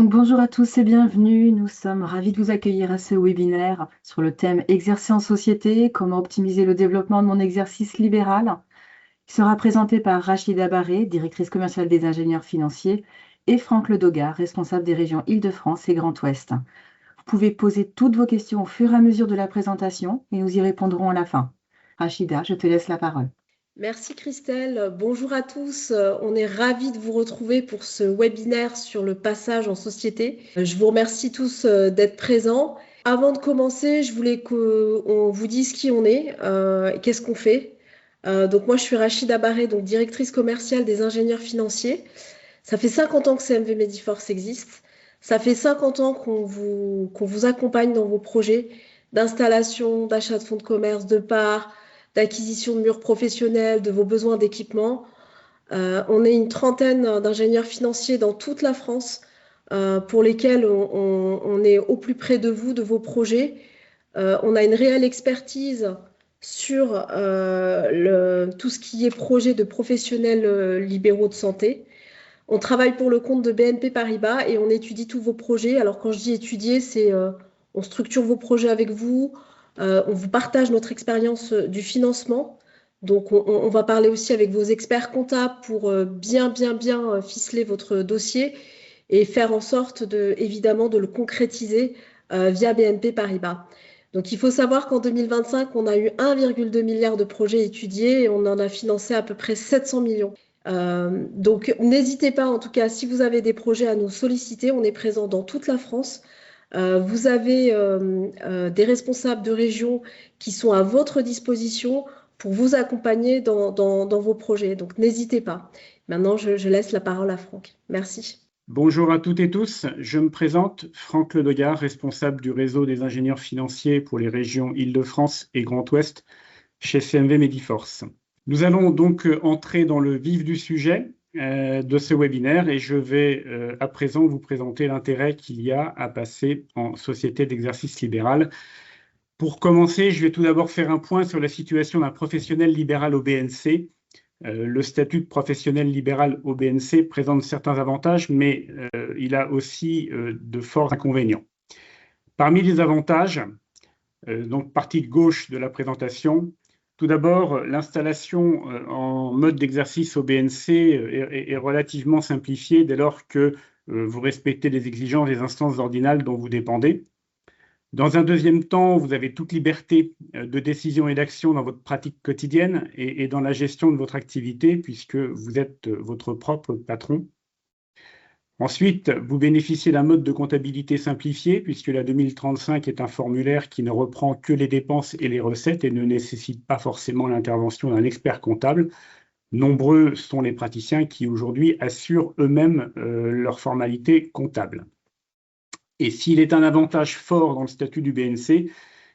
Donc, bonjour à tous et bienvenue. Nous sommes ravis de vous accueillir à ce webinaire sur le thème Exercer en société, comment optimiser le développement de mon exercice libéral. Il sera présenté par Rachida Barré, directrice commerciale des ingénieurs financiers, et Franck Ledoga, responsable des régions Île-de-France et Grand Ouest. Vous pouvez poser toutes vos questions au fur et à mesure de la présentation et nous y répondrons à la fin. Rachida, je te laisse la parole. Merci Christelle. Bonjour à tous. On est ravis de vous retrouver pour ce webinaire sur le passage en société. Je vous remercie tous d'être présents. Avant de commencer, je voulais qu'on vous dise qui on est, et qu'est-ce qu'on fait. Donc moi, je suis Rachida Barré, donc directrice commerciale des ingénieurs financiers. Ça fait 50 ans que CMV Mediforce existe. Ça fait 50 ans qu'on vous accompagne dans vos projets d'installation, d'achat de fonds de commerce, de parts, d'acquisition de murs professionnels, de vos besoins d'équipement. On est une trentaine d'ingénieurs financiers dans toute la France pour lesquels on est au plus près de vous, de vos projets. On a une réelle expertise sur tout ce qui est projet de professionnels libéraux de santé. On travaille pour le compte de BNP Paribas et on étudie tous vos projets. Alors quand je dis étudier, c'est on structure vos projets avec vous, on vous partage notre expérience du financement. Donc on va parler aussi avec vos experts comptables pour bien ficeler votre dossier et faire en sorte évidemment de le concrétiser via BNP Paribas. Donc il faut savoir qu'en 2025, on a eu 1,2 milliard de projets étudiés et on en a financé à peu près 700 millions. Donc n'hésitez pas, en tout cas, si vous avez des projets à nous solliciter, on est présent dans toute la France. Vous avez des responsables de région qui sont à votre disposition pour vous accompagner dans vos projets. Donc n'hésitez pas. Maintenant, je laisse la parole à Franck. Merci. Bonjour à toutes et tous, je me présente, Franck Ledoga, responsable du réseau des ingénieurs financiers pour les régions Île-de-France et Grand Ouest chez CMV Mediforce. Nous allons donc entrer dans le vif du sujet de ce webinaire et je vais à présent vous présenter l'intérêt qu'il y a à passer en société d'exercice libéral. Pour commencer, je vais tout d'abord faire un point sur la situation d'un professionnel libéral au BNC. Le statut de professionnel libéral au BNC présente certains avantages, mais il a aussi de forts inconvénients. Parmi les avantages, donc partie gauche de la présentation, tout d'abord, l'installation en mode d'exercice au BNC est relativement simplifiée dès lors que vous respectez les exigences des instances ordinales dont vous dépendez. Dans un deuxième temps, vous avez toute liberté de décision et d'action dans votre pratique quotidienne et dans la gestion de votre activité, puisque vous êtes votre propre patron. Ensuite, vous bénéficiez d'un mode de comptabilité simplifié, puisque la 2035 est un formulaire qui ne reprend que les dépenses et les recettes et ne nécessite pas forcément l'intervention d'un expert comptable. Nombreux sont les praticiens qui aujourd'hui assurent eux-mêmes leurs formalités comptables. Et s'il est un avantage fort dans le statut du BNC,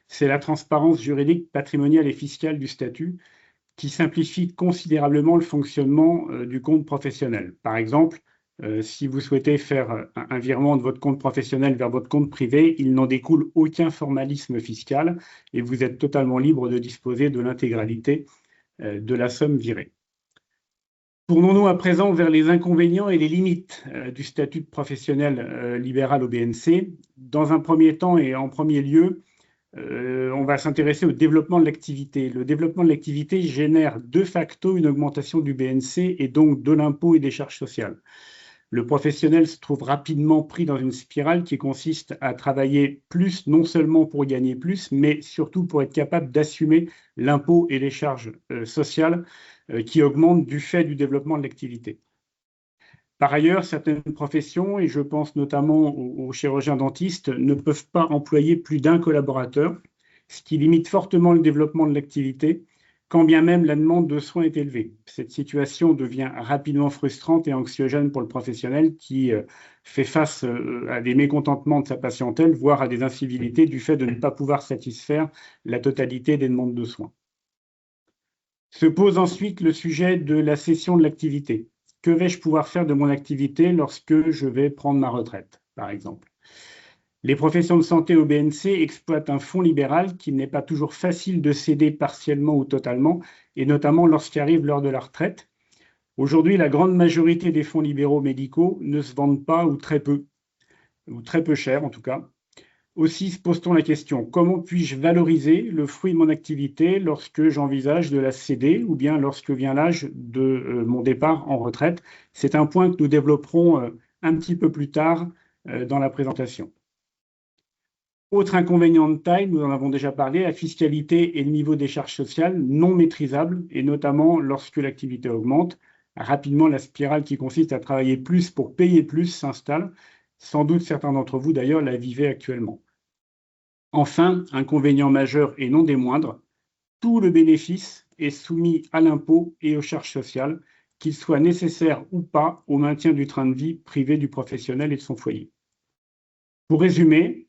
c'est la transparence juridique, patrimoniale et fiscale du statut qui simplifie considérablement le fonctionnement du compte professionnel. Par exemple, si vous souhaitez faire un virement de votre compte professionnel vers votre compte privé, il n'en découle aucun formalisme fiscal et vous êtes totalement libre de disposer de l'intégralité de la somme virée. Tournons-nous à présent vers les inconvénients et les limites du statut de professionnel libéral au BNC. Dans un premier temps et en premier lieu, on va s'intéresser au développement de l'activité. Le développement de l'activité génère de facto une augmentation du BNC et donc de l'impôt et des charges sociales. Le professionnel se trouve rapidement pris dans une spirale qui consiste à travailler plus, non seulement pour gagner plus, mais surtout pour être capable d'assumer l'impôt et les charges sociales qui augmentent du fait du développement de l'activité. Par ailleurs, certaines professions, et je pense notamment aux chirurgiens dentistes, ne peuvent pas employer plus d'un collaborateur, ce qui limite fortement le développement de l'activité, quand bien même la demande de soins est élevée. Cette situation devient rapidement frustrante et anxiogène pour le professionnel qui fait face à des mécontentements de sa patientèle, voire à des incivilités du fait de ne pas pouvoir satisfaire la totalité des demandes de soins. Se pose ensuite le sujet de la cession de l'activité. Que vais-je pouvoir faire de mon activité lorsque je vais prendre ma retraite, par exemple? Les professions de santé au BNC exploitent un fonds libéral qu'il n'est pas toujours facile de céder partiellement ou totalement, et notamment lorsqu'arrive l'heure de la retraite. Aujourd'hui, la grande majorité des fonds libéraux médicaux ne se vendent pas ou très peu. ou très peu cher en tout cas. Aussi se pose-t-on la question, comment puis-je valoriser le fruit de mon activité lorsque j'envisage de la céder ou bien lorsque vient l'âge de mon départ en retraite? C'est un point que nous développerons un petit peu plus tard dans la présentation. Autre inconvénient de taille, nous en avons déjà parlé, la fiscalité et le niveau des charges sociales non maîtrisables, et notamment lorsque l'activité augmente. Rapidement, la spirale qui consiste à travailler plus pour payer plus s'installe. Sans doute certains d'entre vous d'ailleurs la vivaient actuellement. Enfin, inconvénient majeur et non des moindres, tout le bénéfice est soumis à l'impôt et aux charges sociales, qu'il soit nécessaire ou pas au maintien du train de vie privé du professionnel et de son foyer. Pour résumer,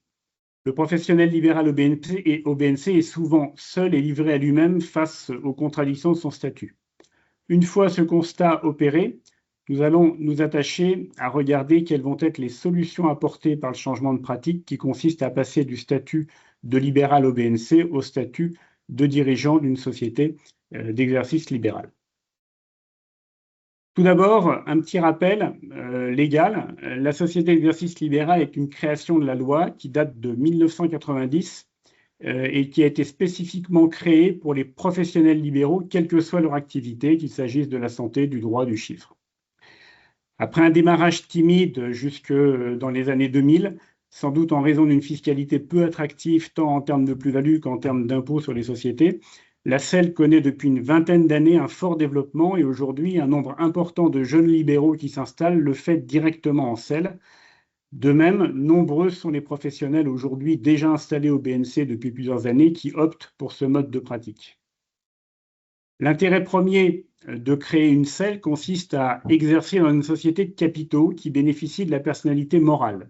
le professionnel libéral au BNC est souvent seul et livré à lui-même face aux contradictions de son statut. Une fois ce constat opéré, nous allons nous attacher à regarder quelles vont être les solutions apportées par le changement de pratique qui consiste à passer du statut de libéral au BNC au statut de dirigeant d'une société d'exercice libéral. Tout d'abord, un petit rappel légal. La société d'exercice libéral est une création de la loi qui date de 1990 et qui a été spécifiquement créée pour les professionnels libéraux, quelle que soit leur activité, qu'il s'agisse de la santé, du droit, du chiffre. Après un démarrage timide jusque dans les années 2000, sans doute en raison d'une fiscalité peu attractive tant en termes de plus-value qu'en termes d'impôts sur les sociétés, la SEL connaît depuis une vingtaine d'années un fort développement et aujourd'hui un nombre important de jeunes libéraux qui s'installent le fait directement en SEL. De même, nombreux sont les professionnels aujourd'hui déjà installés au BNC depuis plusieurs années qui optent pour ce mode de pratique. L'intérêt premier de créer une SEL consiste à exercer dans une société de capitaux qui bénéficie de la personnalité morale.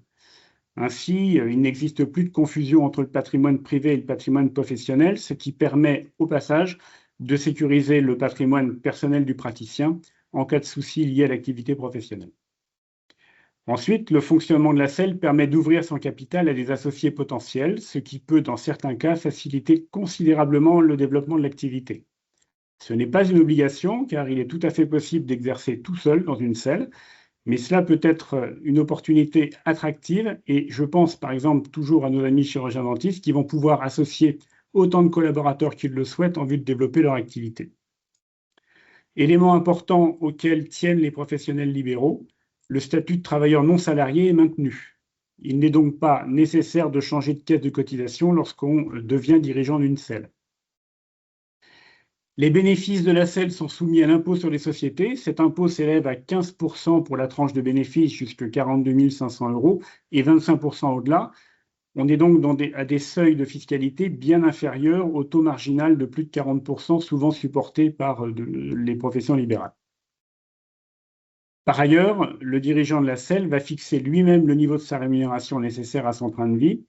Ainsi, il n'existe plus de confusion entre le patrimoine privé et le patrimoine professionnel, ce qui permet au passage de sécuriser le patrimoine personnel du praticien en cas de souci lié à l'activité professionnelle. Ensuite, le fonctionnement de la SEL permet d'ouvrir son capital à des associés potentiels, ce qui peut, dans certains cas, faciliter considérablement le développement de l'activité. Ce n'est pas une obligation, car il est tout à fait possible d'exercer tout seul dans une SEL, mais cela peut être une opportunité attractive et je pense par exemple toujours à nos amis chirurgiens dentistes qui vont pouvoir associer autant de collaborateurs qu'ils le souhaitent en vue de développer leur activité. Élément important auquel tiennent les professionnels libéraux, le statut de travailleur non salarié est maintenu. Il n'est donc pas nécessaire de changer de caisse de cotisation lorsqu'on devient dirigeant d'une SEL. Les bénéfices de la SEL sont soumis à l'impôt sur les sociétés. Cet impôt s'élève à 15% pour la tranche de bénéfices jusqu'à 42 500 € et 25% au-delà. On est donc à des seuils de fiscalité bien inférieurs au taux marginal de plus de 40%, souvent supporté par les professions libérales. Par ailleurs, le dirigeant de la SEL va fixer lui-même le niveau de sa rémunération nécessaire à son train de vie.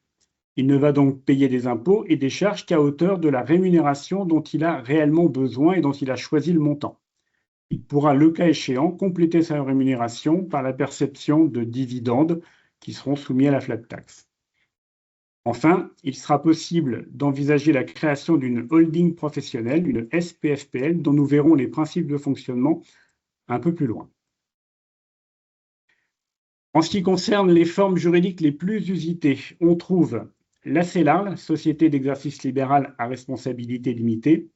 Il ne va donc payer des impôts et des charges qu'à hauteur de la rémunération dont il a réellement besoin et dont il a choisi le montant. Il pourra, le cas échéant, compléter sa rémunération par la perception de dividendes qui seront soumis à la flat tax. Enfin, il sera possible d'envisager la création d'une holding professionnelle, une SPFPL, dont nous verrons les principes de fonctionnement un peu plus loin. En ce qui concerne les formes juridiques les plus usitées, on trouve la CELAR, Société d'exercice libéral à responsabilité limitée,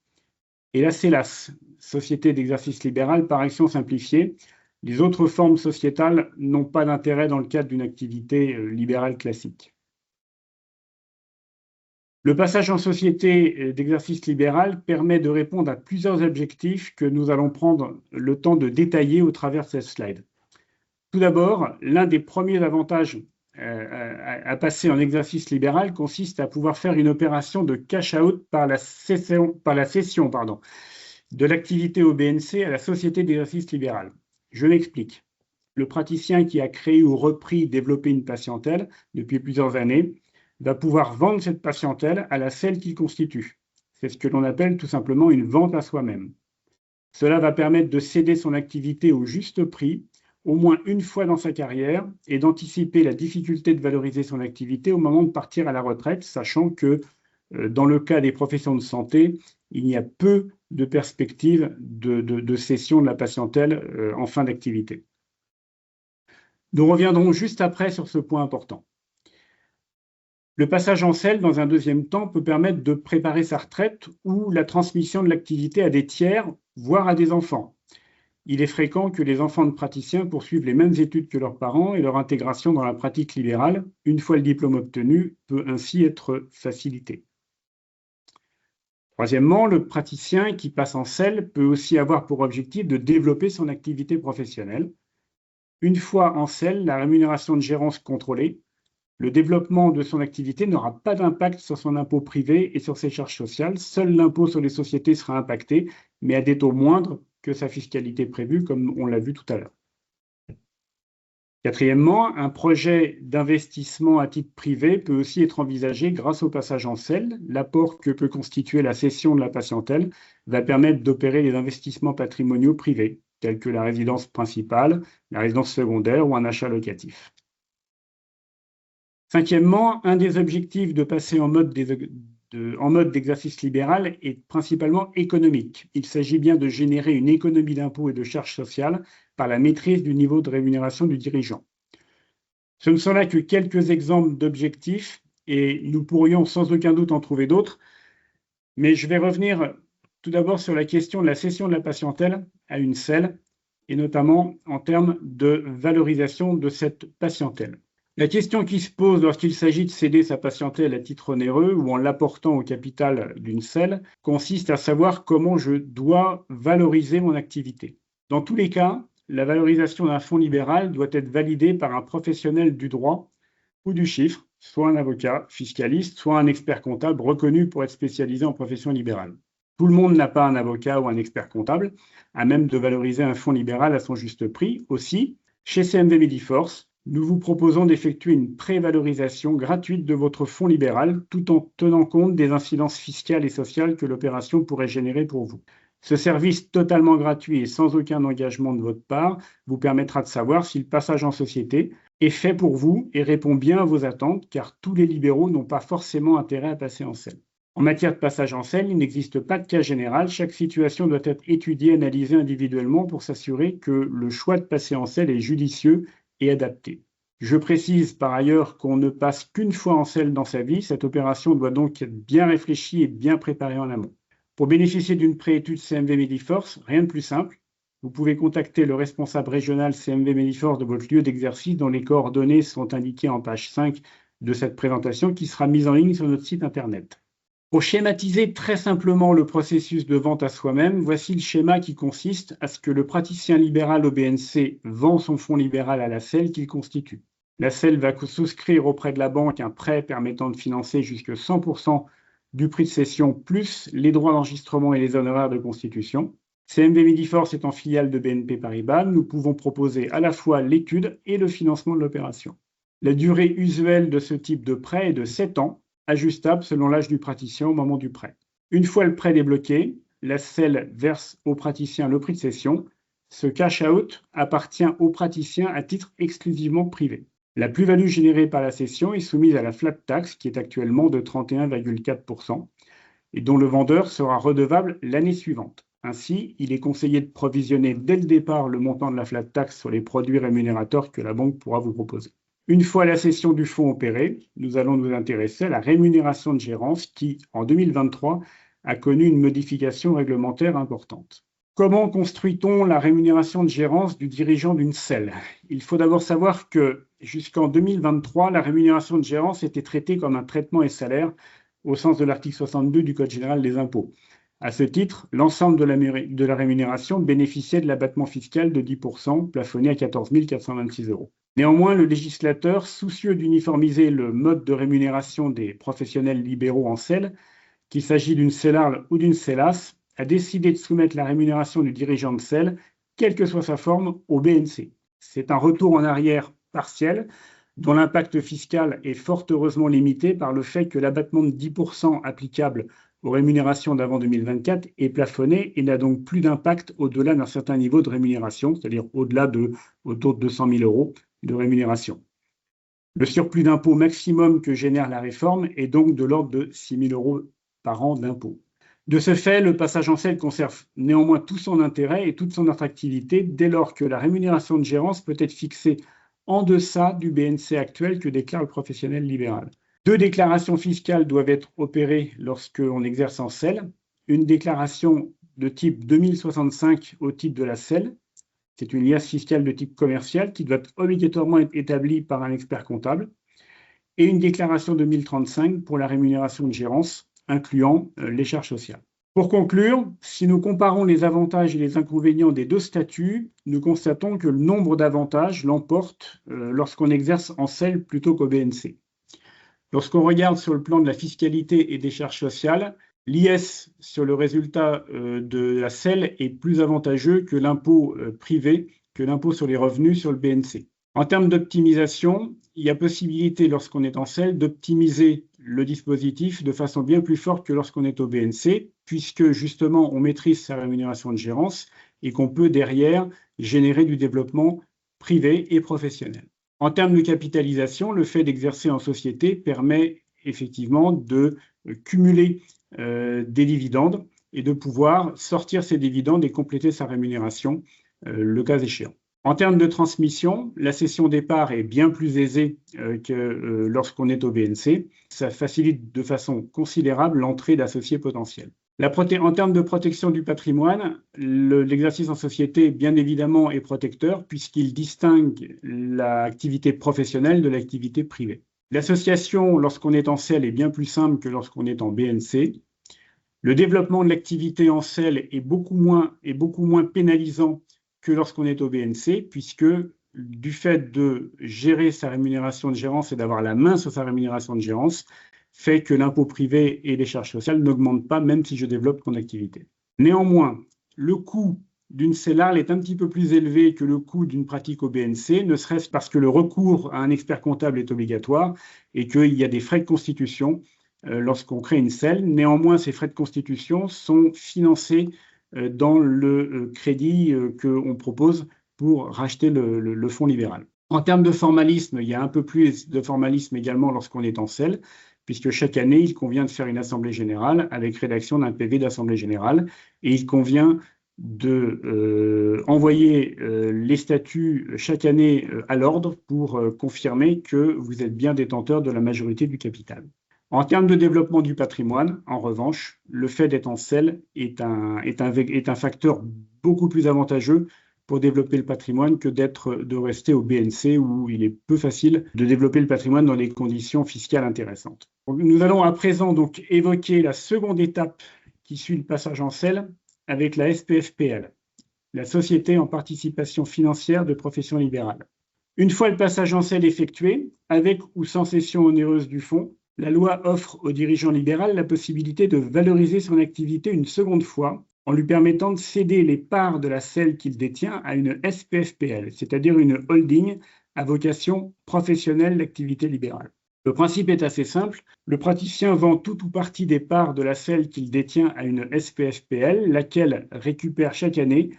et la CELAS, Société d'exercice libéral par action simplifiée. Les autres formes sociétales n'ont pas d'intérêt dans le cadre d'une activité libérale classique. Le passage en société d'exercice libéral permet de répondre à plusieurs objectifs que nous allons prendre le temps de détailler au travers de cette slide. Tout d'abord, l'un des premiers avantages à passer en exercice libéral consiste à pouvoir faire une opération de cash-out par la cession de l'activité au BNC à la société d'exercice libéral. Je m'explique. Le praticien qui a créé ou repris, développé une patientèle depuis plusieurs années va pouvoir vendre cette patientèle à la SEL qu'il constitue. C'est ce que l'on appelle tout simplement une vente à soi-même. Cela va permettre de céder son activité au juste prix au moins une fois dans sa carrière et d'anticiper la difficulté de valoriser son activité au moment de partir à la retraite, sachant que dans le cas des professions de santé, il y a peu de perspectives de cession de la patientèle en fin d'activité. Nous reviendrons juste après sur ce point important. Le passage en SEL, dans un deuxième temps, peut permettre de préparer sa retraite ou la transmission de l'activité à des tiers, voire à des enfants. Il est fréquent que les enfants de praticiens poursuivent les mêmes études que leurs parents et leur intégration dans la pratique libérale, une fois le diplôme obtenu, peut ainsi être facilitée. Troisièmement, le praticien qui passe en SEL peut aussi avoir pour objectif de développer son activité professionnelle. Une fois en SEL, la rémunération de gérance contrôlée, le développement de son activité n'aura pas d'impact sur son impôt privé et sur ses charges sociales. Seul l'impôt sur les sociétés sera impacté, mais à des taux moindres que sa fiscalité prévue, comme on l'a vu tout à l'heure. Quatrièmement, un projet d'investissement à titre privé peut aussi être envisagé grâce au passage en SEL. L'apport que peut constituer la cession de la patientèle va permettre d'opérer des investissements patrimoniaux privés, tels que la résidence principale, la résidence secondaire ou un achat locatif. Cinquièmement, un des objectifs de passer en mode d'exercice libéral est principalement économique. Il s'agit bien de générer une économie d'impôts et de charges sociales par la maîtrise du niveau de rémunération du dirigeant. Ce ne sont là que quelques exemples d'objectifs et nous pourrions sans aucun doute en trouver d'autres, mais je vais revenir tout d'abord sur la question de la cession de la patientèle à une SEL et notamment en termes de valorisation de cette patientèle. La question qui se pose lorsqu'il s'agit de céder sa patientèle à titre onéreux ou en l'apportant au capital d'une SEL consiste à savoir comment je dois valoriser mon activité. Dans tous les cas, la valorisation d'un fonds libéral doit être validée par un professionnel du droit ou du chiffre, soit un avocat fiscaliste, soit un expert comptable reconnu pour être spécialisé en profession libérale. Tout le monde n'a pas un avocat ou un expert comptable à même de valoriser un fonds libéral à son juste prix. Aussi, chez CMV Mediforce, nous vous proposons d'effectuer une prévalorisation gratuite de votre fonds libéral tout en tenant compte des incidences fiscales et sociales que l'opération pourrait générer pour vous. Ce service totalement gratuit et sans aucun engagement de votre part vous permettra de savoir si le passage en société est fait pour vous et répond bien à vos attentes, car tous les libéraux n'ont pas forcément intérêt à passer en SEL. En matière de passage en SEL, il n'existe pas de cas général. Chaque situation doit être étudiée, analysée individuellement pour s'assurer que le choix de passer en SEL est judicieux et adapté. Je précise par ailleurs qu'on ne passe qu'une fois en SEL dans sa vie. Cette opération doit donc être bien réfléchie et bien préparée en amont. Pour bénéficier d'une préétude CMV Mediforce, rien de plus simple. Vous pouvez contacter le responsable régional CMV Mediforce de votre lieu d'exercice dont les coordonnées sont indiquées en page 5 de cette présentation qui sera mise en ligne sur notre site internet. Pour schématiser très simplement le processus de vente à soi-même, voici le schéma qui consiste à ce que le praticien libéral au BNC vend son fonds libéral à la SEL qu'il constitue. La SEL va souscrire auprès de la banque un prêt permettant de financer jusqu'à 100% du prix de cession plus les droits d'enregistrement et les honoraires de constitution. CMV Mediforce étant filiale de BNP Paribas, nous pouvons proposer à la fois l'étude et le financement de l'opération. La durée usuelle de ce type de prêt est de 7 ans, ajustable selon l'âge du praticien au moment du prêt. Une fois le prêt débloqué, la SEL verse au praticien le prix de cession. Ce cash-out appartient au praticien à titre exclusivement privé. La plus-value générée par la cession est soumise à la flat tax qui est actuellement de 31,4% et dont le vendeur sera redevable l'année suivante. Ainsi, il est conseillé de provisionner dès le départ le montant de la flat tax sur les produits rémunérateurs que la banque pourra vous proposer. Une fois la cession du fonds opérée, nous allons nous intéresser à la rémunération de gérance qui, en 2023, a connu une modification réglementaire importante. Comment construit-on la rémunération de gérance du dirigeant d'une SEL? Il faut d'abord savoir que jusqu'en 2023, la rémunération de gérance était traitée comme un traitement et salaire au sens de l'article 62 du Code général des impôts. À ce titre, l'ensemble de la rémunération bénéficiait de l'abattement fiscal de 10%, plafonné à 14 426 €. Néanmoins, le législateur, soucieux d'uniformiser le mode de rémunération des professionnels libéraux en SEL, qu'il s'agit d'une SELARL ou d'une SELAS, a décidé de soumettre la rémunération du dirigeant de SEL, quelle que soit sa forme, au BNC. C'est un retour en arrière partiel, dont l'impact fiscal est fort heureusement limité par le fait que l'abattement de 10% applicable aux rémunérations d'avant 2024 est plafonné et n'a donc plus d'impact au-delà d'un certain niveau de rémunération, c'est-à-dire au-delà autour de 200 000 € de rémunération. Le surplus d'impôt maximum que génère la réforme est donc de l'ordre de 6 000 € par an d'impôt. De ce fait, le passage en SEL conserve néanmoins tout son intérêt et toute son attractivité dès lors que la rémunération de gérance peut être fixée en deçà du BNC actuel que déclare le professionnel libéral. 2 déclarations fiscales doivent être opérées lorsqu'on exerce en SEL. Une déclaration de type 2065 au titre de la SEL. C'est une liasse fiscale de type commercial qui doit obligatoirement être établie par un expert comptable. Et une déclaration 2035 pour la rémunération de gérance, incluant les charges sociales. Pour conclure, si nous comparons les avantages et les inconvénients des 2 statuts, nous constatons que le nombre d'avantages l'emporte lorsqu'on exerce en SEL plutôt qu'au BNC. Lorsqu'on regarde sur le plan de la fiscalité et des charges sociales, l'IS sur le résultat de la SEL est plus avantageux que l'impôt privé, que l'impôt sur les revenus sur le BNC. En termes d'optimisation, il y a possibilité, lorsqu'on est en SEL, d'optimiser le dispositif de façon bien plus forte que lorsqu'on est au BNC, puisque justement on maîtrise sa rémunération de gérance et qu'on peut derrière générer du développement privé et professionnel. En termes de capitalisation, le fait d'exercer en société permet effectivement de cumuler des dividendes et de pouvoir sortir ces dividendes et compléter sa rémunération le cas échéant. En termes de transmission, la cession des parts est bien plus aisée que lorsqu'on est au BNC. Ça facilite de façon considérable l'entrée d'associés potentiels. En termes de protection du patrimoine, l'exercice en société, bien évidemment, est protecteur puisqu'il distingue l'activité professionnelle de l'activité privée. L'association, lorsqu'on est en SEL, est bien plus simple que lorsqu'on est en BNC. Le développement de l'activité en SEL est beaucoup moins pénalisant que lorsqu'on est au BNC, puisque du fait de gérer sa rémunération de gérance et d'avoir la main sur sa rémunération de gérance, fait que l'impôt privé et les charges sociales n'augmentent pas, même si je développe mon activité. Néanmoins, le coût d'une CELARL est un petit peu plus élevé que le coût d'une pratique au BNC, ne serait-ce parce que le recours à un expert comptable est obligatoire et qu'il y a des frais de constitution lorsqu'on crée une SEL. Néanmoins, ces frais de constitution sont financés dans le crédit qu'on propose pour racheter le fonds libéral. En termes de formalisme, il y a un peu plus de formalisme également lorsqu'on est en SEL, puisque chaque année, il convient de faire une assemblée générale avec rédaction d'un PV d'assemblée générale, et il convient d'envoyer les statuts chaque année à l'ordre pour confirmer que vous êtes bien détenteur de la majorité du capital. En termes de développement du patrimoine, en revanche, le fait d'être en SEL est un facteur beaucoup plus avantageux pour développer le patrimoine que de rester au BNC où il est peu facile de développer le patrimoine dans des conditions fiscales intéressantes. Nous allons à présent donc évoquer la seconde étape qui suit le passage en SEL avec la SPFPL, la Société en participation financière de profession libérale. Une fois le passage en SEL effectué, avec ou sans cession onéreuse du fonds, la loi offre au dirigeant libéral la possibilité de valoriser son activité une seconde fois en lui permettant de céder les parts de la SEL qu'il détient à une SPFPL, c'est-à-dire une holding à vocation professionnelle d'activité libérale. Le principe est assez simple. Le praticien vend tout ou partie des parts de la SEL qu'il détient à une SPFPL, laquelle récupère chaque année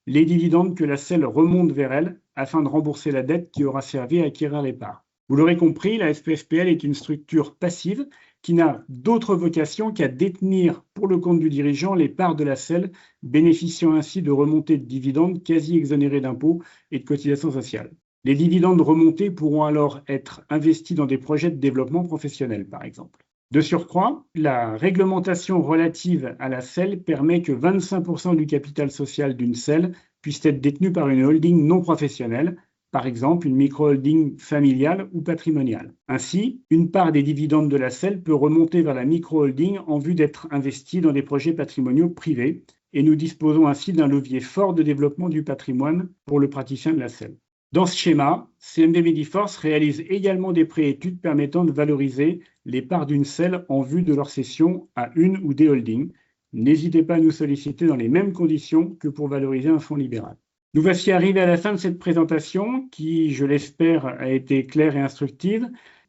les dividendes que la SEL remonte vers elle afin de rembourser la dette qui aura servi à acquérir les parts. Vous l'aurez compris, la SPFPL est une structure passive qui n'a d'autre vocation qu'à détenir pour le compte du dirigeant les parts de la SEL, bénéficiant ainsi de remontées de dividendes quasi exonérées d'impôts et de cotisations sociales. Les dividendes remontés pourront alors être investis dans des projets de développement professionnel, par exemple. De surcroît, la réglementation relative à la SEL permet que 25% du capital social d'une SEL puisse être détenu par une holding non professionnelle, par exemple une micro-holding familiale ou patrimoniale. Ainsi, une part des dividendes de la SEL peut remonter vers la micro-holding en vue d'être investie dans des projets patrimoniaux privés, et nous disposons ainsi d'un levier fort de développement du patrimoine pour le praticien de la SEL. Dans ce schéma, CMV Mediforce réalise également des préétudes permettant de valoriser les parts d'une SEL en vue de leur cession à une ou des holdings. N'hésitez pas à nous solliciter dans les mêmes conditions que pour valoriser un fonds libéral. Nous voici arrivés à la fin de cette présentation qui, je l'espère, a été claire et instructive.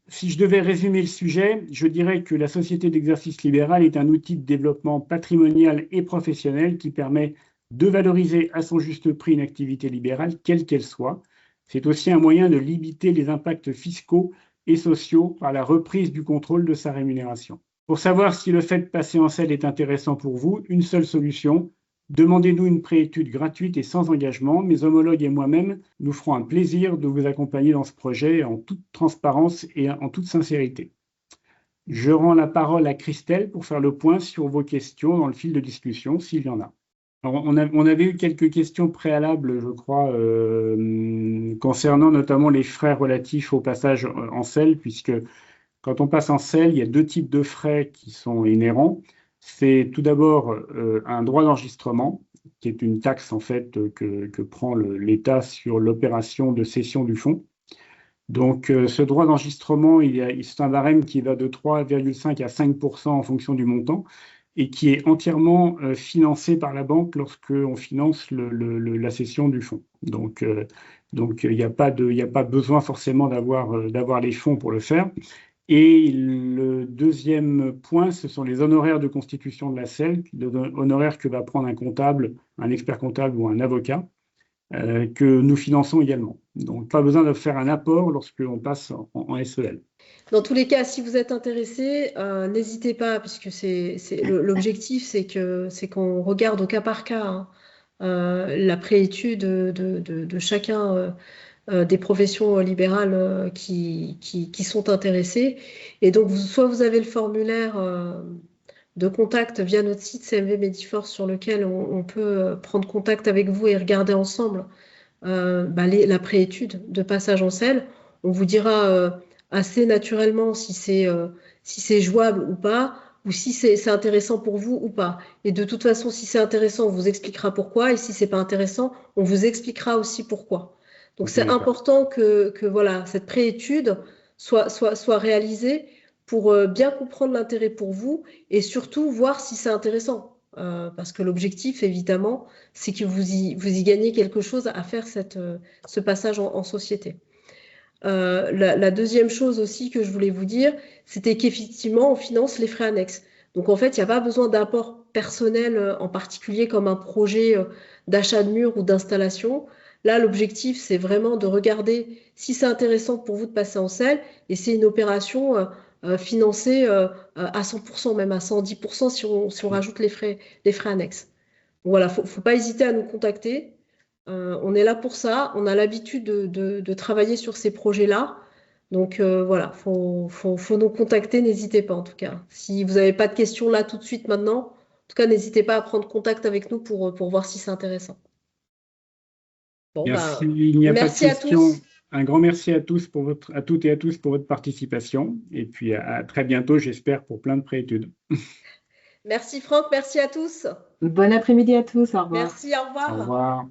Si je devais résumer le sujet, je dirais que la société d'exercice libéral est un outil de développement patrimonial et professionnel qui permet de valoriser à son juste prix une activité libérale, quelle qu'elle soit. C'est aussi un moyen de limiter les impacts fiscaux et sociaux par la reprise du contrôle de sa rémunération. Pour savoir si le fait de passer en SEL est intéressant pour vous, une seule solution. Demandez-nous une préétude gratuite et sans engagement. Mes homologues et moi-même nous ferons un plaisir de vous accompagner dans ce projet en toute transparence et en toute sincérité. Je rends la parole à Christelle pour faire le point sur vos questions dans le fil de discussion, s'il y en a. Alors, on avait eu quelques questions préalables, je crois, concernant notamment les frais relatifs au passage en selle, puisque quand on passe en selle, il y a deux types de frais qui sont inhérents. C'est tout d'abord un droit d'enregistrement, qui est une taxe en fait que prend l'État sur l'opération de cession du fonds. Donc, ce droit d'enregistrement, c'est un barème qui va de 3,5 à 5% en fonction du montant et qui est entièrement financé par la banque lorsqu'on finance la cession du fonds. Donc, il n'y a pas besoin forcément d'avoir les fonds pour le faire. Et le deuxième point, ce sont les honoraires de constitution de la selle, honoraires que va prendre un comptable, un expert comptable ou un avocat, que nous finançons également. Donc, pas besoin de faire un apport lorsqu'on passe en SEL. Dans tous les cas, si vous êtes intéressé, n'hésitez pas, puisque l'objectif, c'est qu'on regarde au cas par cas la préétude de chacun des professions libérales qui sont intéressées. Et donc, soit vous avez le formulaire de contact via notre site CMV Mediforce sur lequel on peut prendre contact avec vous et regarder ensemble la préétude de passage en selle. On vous dira assez naturellement si c'est jouable ou pas, ou si c'est intéressant pour vous ou pas. Et de toute façon, si c'est intéressant, on vous expliquera pourquoi, et si c'est pas intéressant, on vous expliquera aussi pourquoi. Donc c'est important que voilà, cette préétude soit réalisée pour bien comprendre l'intérêt pour vous et surtout voir si c'est intéressant. Parce que l'objectif, évidemment, c'est que vous y gagnez quelque chose à faire ce passage en société. La deuxième chose aussi que je voulais vous dire, c'était qu'effectivement, on finance les frais annexes. Donc en fait, il n'y a pas besoin d'apport personnel en particulier comme un projet d'achat de mur ou d'installation. Là, l'objectif, c'est vraiment de regarder si c'est intéressant pour vous de passer en selle et c'est une opération financée à 100%, même à 110% si on rajoute les frais annexes. Donc voilà, faut pas hésiter à nous contacter. On est là pour ça. On a l'habitude de travailler sur ces projets-là. Donc voilà, faut nous contacter. N'hésitez pas en tout cas. Si vous n'avez pas de questions là tout de suite maintenant, en tout cas, n'hésitez pas à prendre contact avec nous pour voir si c'est intéressant. Bon, merci. Il n'y a pas de questions. À tous. Un grand merci à toutes et à tous pour votre participation. Et puis à très bientôt, j'espère, pour plein de préétudes. Merci Franck, merci à tous. Bon après-midi à tous, au revoir. Merci, au revoir. Au revoir.